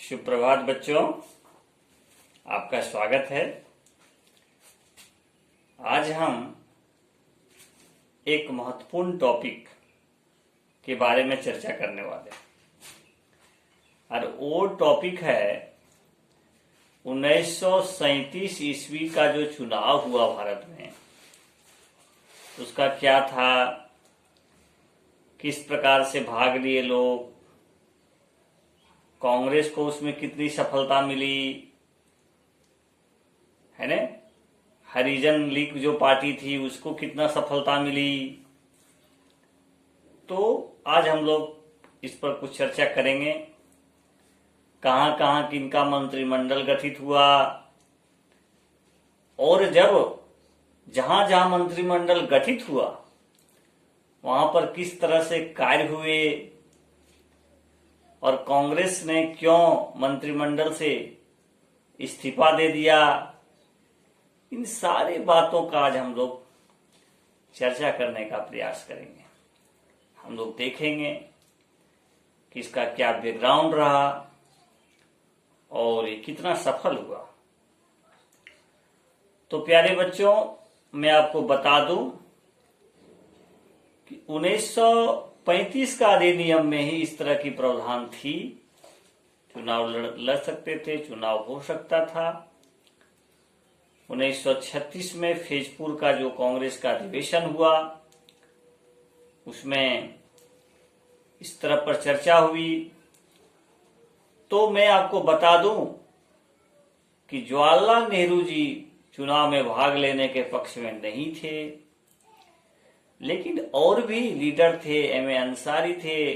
सुप्रभात बच्चों, आपका स्वागत है। आज हम एक महत्वपूर्ण टॉपिक के बारे में चर्चा करने वाले हैं और वो टॉपिक है 1937 ईस्वी का जो चुनाव हुआ भारत में, उसका क्या था, किस प्रकार से भाग लिए लोग, कांग्रेस को उसमें कितनी सफलता मिली है ना, हरिजन लीग जो पार्टी थी उसको कितना सफलता मिली। तो आज हम लोग इस पर कुछ चर्चा करेंगे। कहां कहां किनका मंत्रिमंडल गठित हुआ और जहां जहां मंत्रिमंडल गठित हुआ वहां पर किस तरह से कार्य हुए और कांग्रेस ने क्यों मंत्रिमंडल से इस्तीफा दे दिया। इन सारी बातों का आज हम लोग चर्चा करने का प्रयास करेंगे। हम लोग देखेंगे कि इसका क्या बैकग्राउंड रहा और ये कितना सफल हुआ। तो प्यारे बच्चों, मैं आपको बता दूं कि 1935 का अधिनियम में ही इस तरह की प्रावधान थी। चुनाव लड़ सकते थे, चुनाव हो सकता था। 1936 में फैजपुर का जो कांग्रेस का अधिवेशन हुआ उसमें इस तरह पर चर्चा हुई। तो मैं आपको बता दूं कि जवाहरलाल नेहरू जी चुनाव में भाग लेने के पक्ष में नहीं थे, लेकिन और भी लीडर थे, एम.ए. अंसारी थे,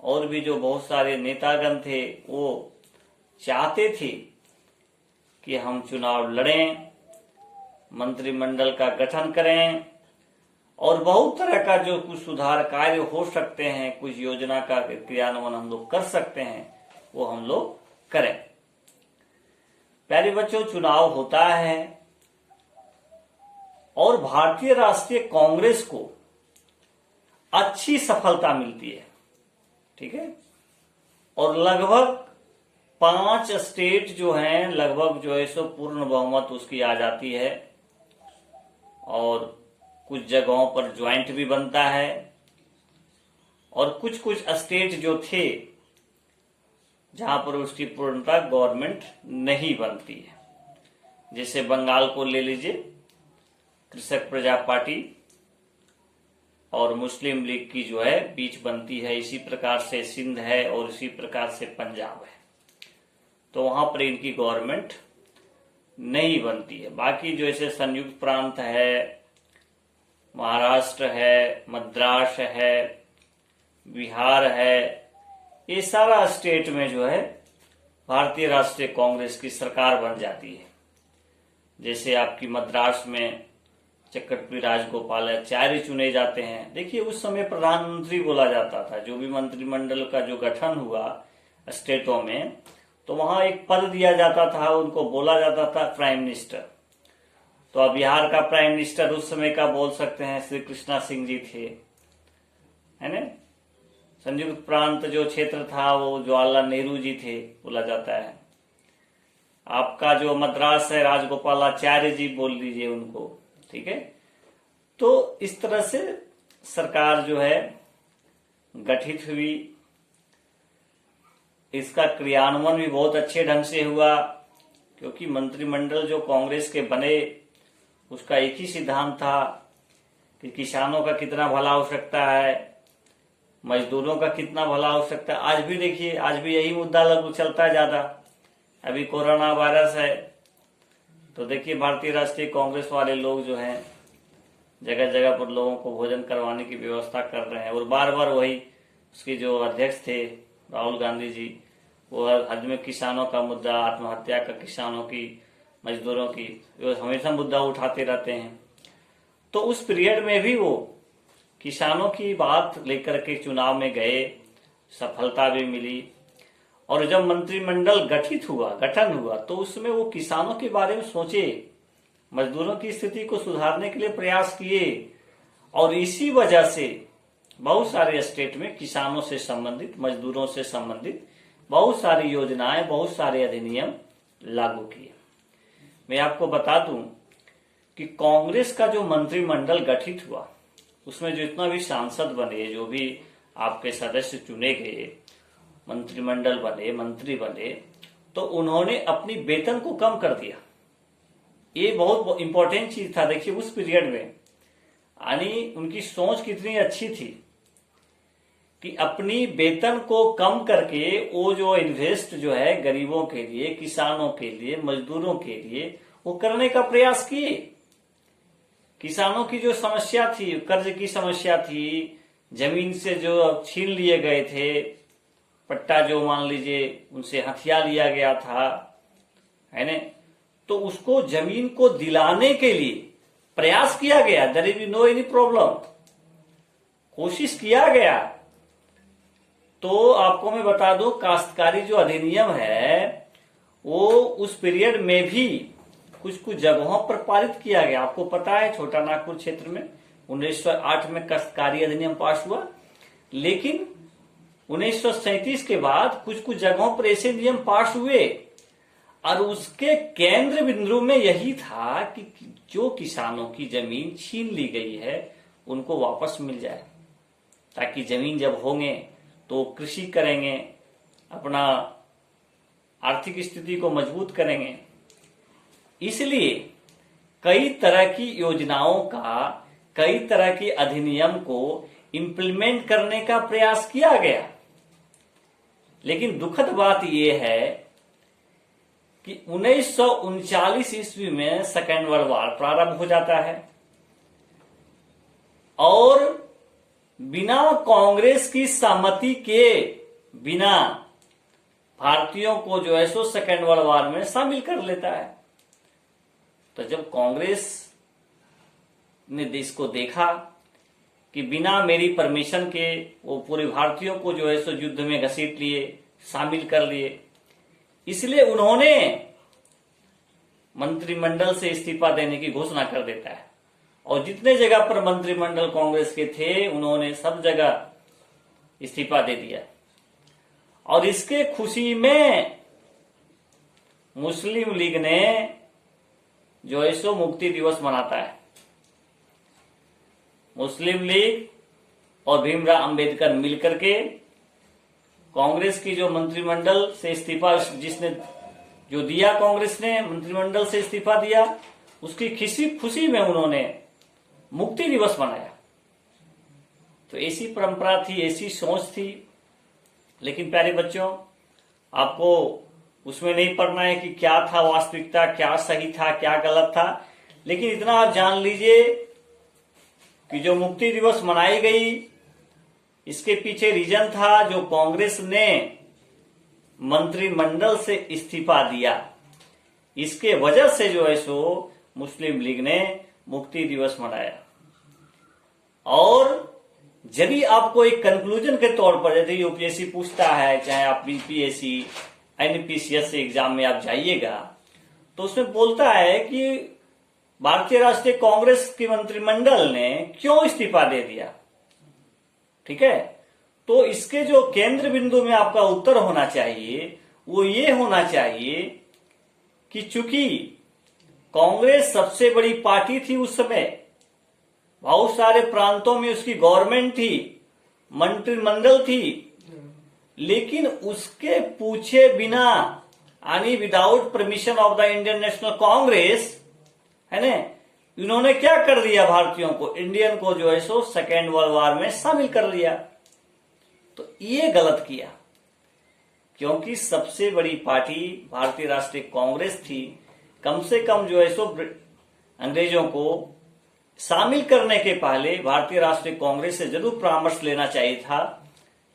और भी जो बहुत सारे नेतागण थे, वो चाहते थे कि हम चुनाव लड़ें, मंत्रिमंडल का गठन करें और बहुत तरह का जो कुछ सुधार कार्य हो सकते हैं, कुछ योजना का क्रियान्वयन हम लोग कर सकते हैं, वो हम लोग करें। प्यारे बच्चों, चुनाव होता है और भारतीय राष्ट्रीय कांग्रेस को अच्छी सफलता मिलती है, ठीक है। और लगभग 5 स्टेट जो हैं, लगभग जो है सो पूर्ण बहुमत उसकी आ जाती है और कुछ जगहों पर ज्वाइंट भी बनता है और कुछ कुछ स्टेट जो थे जहां पर उसकी पूर्णता गवर्नमेंट नहीं बनती है। जैसे बंगाल को ले लीजिए, कृषक प्रजा पार्टी और मुस्लिम लीग की जो है बीच बनती है। इसी प्रकार से सिंध है और इसी प्रकार से पंजाब है, तो वहां पर इनकी गवर्नमेंट नहीं बनती है। बाकी जो ऐसे संयुक्त प्रांत है, महाराष्ट्र है, मद्रास है, बिहार है, ये सारा स्टेट में जो है भारतीय राष्ट्रीय कांग्रेस की सरकार बन जाती है। जैसे आपकी मद्रास में चक्रवर्ती राजगोपालाचार्य चुने जाते हैं। देखिए, उस समय प्रधानमंत्री बोला जाता था। जो भी मंत्रिमंडल का जो गठन हुआ स्टेटों में, तो वहां एक पद दिया जाता था, उनको बोला जाता था प्राइम मिनिस्टर। तो अब बिहार का प्राइम मिनिस्टर उस समय का बोल सकते हैं श्री कृष्णा सिंह जी थे, है ना। संयुक्त प्रांत जो क्षेत्र था वो जवाहरलाल नेहरू जी थे, बोला जाता है। आपका जो मद्रास है, राजगोपालाचार्य जी बोल लीजिए उनको, ठीक है। तो इस तरह से सरकार जो है गठित हुई। इसका क्रियान्वयन भी बहुत अच्छे ढंग से हुआ, क्योंकि मंत्रिमंडल जो कांग्रेस के बने उसका एक ही सिद्धांत था कि किसानों का कितना भला हो सकता है, मजदूरों का कितना भला हो सकता है। आज भी देखिए, आज भी यही मुद्दा लागू चलता है ज्यादा। अभी कोरोना वायरस है, तो देखिए भारतीय राष्ट्रीय कांग्रेस वाले लोग जो हैं जगह जगह पर लोगों को भोजन करवाने की व्यवस्था कर रहे हैं। और बार बार वही उसके जो अध्यक्ष थे राहुल गांधी जी, वो हर में किसानों का मुद्दा, आत्महत्या का, किसानों की, मजदूरों की, वो हमेशा मुद्दा उठाते रहते हैं। तो उस पीरियड में भी वो किसानों की बात लेकर के चुनाव में गए, सफलता भी मिली। और जब मंत्रिमंडल गठन हुआ तो उसमें वो किसानों के बारे में सोचे, मजदूरों की स्थिति को सुधारने के लिए प्रयास किए। और इसी वजह से बहुत सारे स्टेट में किसानों से संबंधित, मजदूरों से संबंधित बहुत सारी योजनाएं, बहुत सारे अधिनियम लागू किए। मैं आपको बता दूं कि कांग्रेस का जो मंत्रिमंडल गठित हुआ, उसमें जो इतना भी सांसद बने, जो भी आपके सदस्य चुने गए, मंत्रिमंडल बने, मंत्री बने, तो उन्होंने अपनी वेतन को कम कर दिया। ये बहुत इंपॉर्टेंट चीज था। देखिए उस पीरियड में यानी उनकी सोच कितनी अच्छी थी कि अपनी वेतन को कम करके वो जो इन्वेस्ट जो है गरीबों के लिए, किसानों के लिए, मजदूरों के लिए वो करने का प्रयास किए। किसानों की जो समस्या थी, कर्ज की समस्या थी, जमीन से जो छीन लिए गए थे, पट्टा जो मान लीजिए उनसे हथिया लिया गया था, है ना, तो उसको जमीन को दिलाने के लिए प्रयास किया गया। There is no any problem, कोशिश किया गया। तो आपको मैं बता दूं, काश्तकारी जो अधिनियम है वो उस पीरियड में भी कुछ कुछ जगहों पर पारित किया गया। आपको पता है छोटा नागपुर क्षेत्र में 1908 में काश्तकारी अधिनियम पास हुआ, लेकिन 1937 के बाद कुछ कुछ जगहों पर ऐसे नियम पास हुए और उसके केंद्र बिंदु में यही था कि जो किसानों की जमीन छीन ली गई है उनको वापस मिल जाए, ताकि जमीन जब होंगे तो कृषि करेंगे, अपना आर्थिक स्थिति को मजबूत करेंगे। इसलिए कई तरह की योजनाओं का, कई तरह के अधिनियम को इंप्लीमेंट करने का प्रयास किया गया। लेकिन दुखद बात यह है कि 1939 ईस्वी में सेकेंड वर्ल्ड वॉर प्रारंभ हो जाता है और बिना कांग्रेस की सहमति के बिना भारतीयों को जो है सो सेकेंड वर्ल्ड वॉर में शामिल कर लेता है। तो जब कांग्रेस ने देश को देखा कि बिना मेरी परमिशन के वो पूरे भारतीयों को जो है सो युद्ध में घसीट लिए, शामिल कर लिए, इसलिए उन्होंने मंत्रिमंडल से इस्तीफा देने की घोषणा कर देता है और जितने जगह पर मंत्रिमंडल कांग्रेस के थे उन्होंने सब जगह इस्तीफा दे दिया। और इसके खुशी में मुस्लिम लीग ने जो है सो मुक्ति दिवस मनाता है। मुस्लिम लीग और भीमराव अंबेडकर मिलकर के कांग्रेस की जो मंत्रिमंडल से इस्तीफा जिसने जो दिया, कांग्रेस ने मंत्रिमंडल से इस्तीफा दिया, उसकी खुशी में उन्होंने मुक्ति दिवस मनाया। तो ऐसी परंपरा थी, ऐसी सोच थी। लेकिन प्यारे बच्चों, आपको उसमें नहीं पढ़ना है कि क्या था वास्तविकता, क्या सही था, क्या गलत था। लेकिन इतना आप जान लीजिए कि जो मुक्ति दिवस मनाई गई, इसके पीछे रीजन था जो कांग्रेस ने मंत्रिमंडल से इस्तीफा दिया। इसके वजह से जो है सो मुस्लिम लीग ने मुक्ति दिवस मनाया। और यदि आपको एक कंक्लूजन के तौर पर, यदि यूपीएससी पूछता है, चाहे आप बीपीएससी एनपीसीएस से एग्जाम में आप जाइएगा, तो उसमें बोलता है कि भारतीय राष्ट्रीय कांग्रेस की मंत्रिमंडल ने क्यों इस्तीफा दे दिया। ठीक है, तो इसके जो केंद्र बिंदु में आपका उत्तर होना चाहिए वो ये होना चाहिए कि चूंकि कांग्रेस सबसे बड़ी पार्टी थी उस समय, बहुत सारे प्रांतों में उसकी गवर्नमेंट थी, मंत्रिमंडल थी, लेकिन उसके पूछे बिना यानी without permission of the Indian national Congress, है ना, इन्होंने क्या कर दिया, भारतीयों को, इंडियन को जो है सो सेकेंड वर्ल्ड वॉर में शामिल कर लिया। तो ये गलत किया, क्योंकि सबसे बड़ी पार्टी भारतीय राष्ट्रीय कांग्रेस थी। कम से कम जो है सो अंग्रेजों को शामिल करने के पहले भारतीय राष्ट्रीय कांग्रेस से जरूर परामर्श लेना चाहिए था,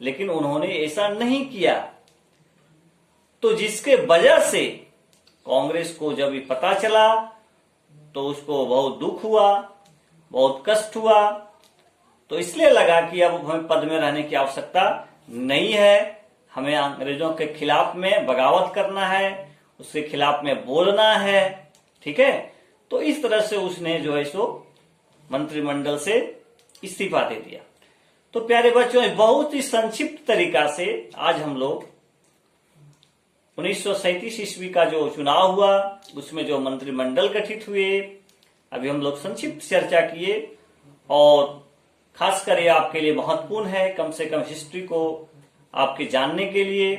लेकिन उन्होंने ऐसा नहीं किया। तो जिसके वजह से कांग्रेस को जब ये पता चला तो उसको बहुत दुख हुआ, बहुत कष्ट हुआ। तो इसलिए लगा कि अब हमें पद में रहने की आवश्यकता नहीं है, हमें अंग्रेजों के खिलाफ में बगावत करना है, उसके खिलाफ में बोलना है। ठीक है, तो इस तरह से उसने जो है सो मंत्रिमंडल से इस्तीफा दे दिया। तो प्यारे बच्चों, बहुत ही संक्षिप्त तरीका से आज हम लोग 1937 ईस्वी का जो चुनाव हुआ उसमें जो मंत्रिमंडल गठित हुए, अभी हम लोग संक्षिप्त चर्चा किए, और खासकर ये आपके लिए महत्वपूर्ण है, कम से कम हिस्ट्री को आपके जानने के लिए,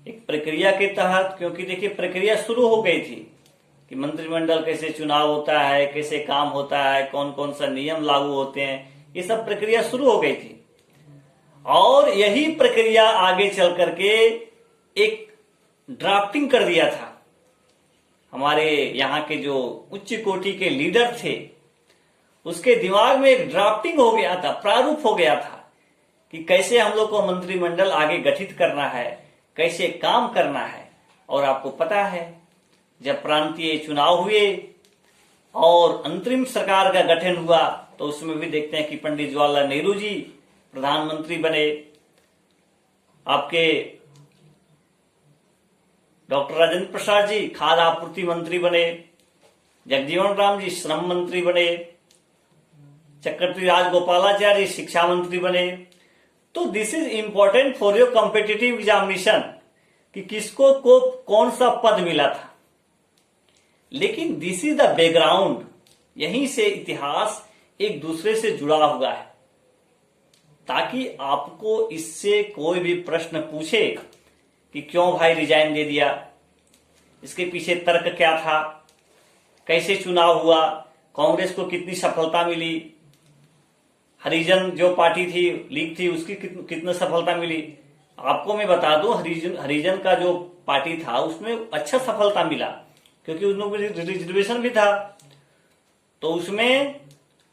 एक प्रक्रिया के तहत। क्योंकि देखिए प्रक्रिया शुरू हो गई थी कि मंत्रिमंडल कैसे चुनाव होता है, कैसे काम होता है, कौन कौन सा नियम लागू होते हैं, ये सब प्रक्रिया शुरू हो गई थी। और यही प्रक्रिया आगे चल करके एक ड्राफ्टिंग कर दिया था। हमारे यहाँ के जो उच्च कोटि के लीडर थे उसके दिमाग में एक ड्राफ्टिंग हो गया था, प्रारूप हो गया था कि कैसे हम लोग को मंत्रिमंडल आगे गठित करना है, कैसे काम करना है। और आपको पता है जब प्रांतीय चुनाव हुए और अंतरिम सरकार का गठन हुआ तो उसमें भी देखते हैं कि पंडित जवाहरलाल नेहरू जी प्रधानमंत्री बने, आपके डॉक्टर राजेंद्र प्रसाद जी खाद्य आपूर्ति मंत्री बने, जगजीवन राम जी श्रम मंत्री बने, चक्रवर्ती राजगोपालाचार्य जी शिक्षा मंत्री बने। तो this is important for your competitive examination कि किसको को कौन सा पद मिला था। लेकिन दिस इज द बैकग्राउंड, यहीं से इतिहास एक दूसरे से जुड़ा हुआ है, ताकि आपको इससे कोई भी प्रश्न पूछे कि क्यों भाई रिजाइन दे दिया, इसके पीछे तर्क क्या था, कैसे चुनाव हुआ, कांग्रेस को कितनी सफलता मिली, हरिजन जो पार्टी थी लीग थी उसकी कितनी सफलता मिली। आपको मैं बता दूं हरिजन का जो पार्टी था उसमें अच्छा सफलता मिला क्योंकि उनमें रिजर्वेशन भी था, तो उसमें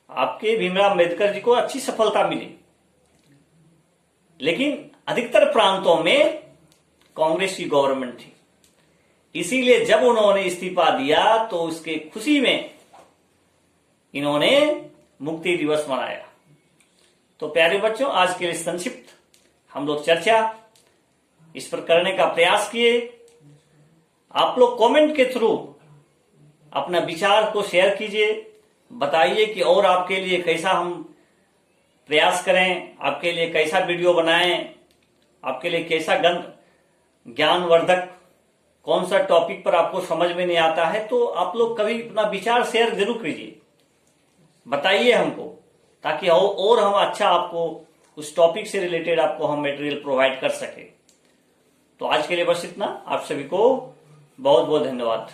आपके भीमराव अम्बेडकर जी को अच्छी सफलता मिली। लेकिन अधिकतर प्रांतों में कांग्रेस की गवर्नमेंट थी, इसीलिए जब उन्होंने इस्तीफा दिया तो उसके खुशी में इन्होंने मुक्ति दिवस मनाया। तो प्यारे बच्चों, आज के लिए संक्षिप्त हम लोग चर्चा इस पर करने का प्रयास किए। आप लोग कमेंट के थ्रू अपना विचार को शेयर कीजिए, बताइए कि और आपके लिए कैसा हम प्रयास करें, आपके लिए कैसा वीडियो बनाएं, आपके लिए कैसा ज्ञानवर्धक कौन सा टॉपिक पर आपको समझ में नहीं आता है, तो आप लोग कभी अपना विचार शेयर जरूर कीजिए, बताइए हमको, ताकि और हम अच्छा आपको उस टॉपिक से रिलेटेड आपको हम मटेरियल प्रोवाइड कर सके। तो आज के लिए बस इतना। आप सभी को बहुत बहुत धन्यवाद।